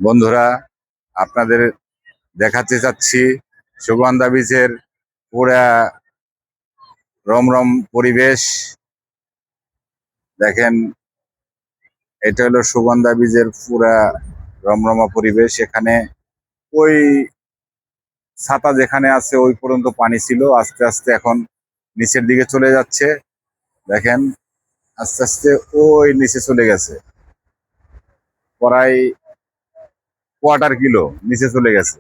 বন্ধুরা, আপনাদের দেখাতে চাচ্ছি সুগন্ধা বীচের পুরা রমরম পরিবেশ। দেখেন, এটা হলো সুগন্ধা বীচের পুরা রমরমা পরিবেশ। এখানে ওই ছাতা যেখানে আছে ওই পর্যন্ত পানি ছিল, আস্তে আস্তে এখন নিচের দিকে চলে যাচ্ছে। দেখেন, আস্তে আস্তে ওই নিচে চলে গেছে, প্রায় কোয়ার্টার কিলো নিচে চলে গেছে।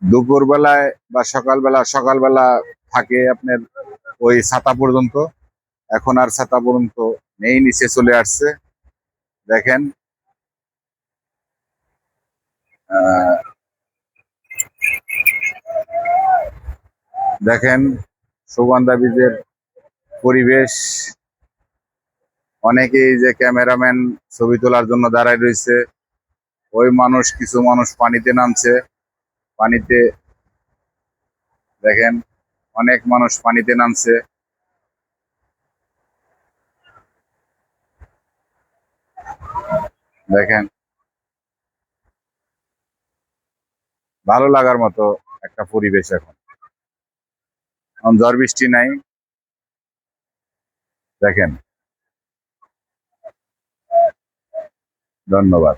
দুপুর বেলায় বা সকালবেলা থাকে আপনার ওই ছাতা পর্যন্ত, এখন আর ছাতা পর্যন্ত নেই, নিচে চলে আসছে। দেখেন, দেখেন সুগন্ধা বীজের পরিবেশ। অনেকেই যে ক্যামেরাম্যান ছবি তোলার জন্য দাঁড়ায় রয়েছে, ওই মানুষ কিছু মানুষ পানিতে নামছে। পানিতে দেখেন, অনেক মানুষ পানিতে নামছে। দেখেন, ভালো লাগার মতো একটা পরিবেশ। এখন এখন ঝড় বৃষ্টি নাই। দেখেন, ধন্যবাদ।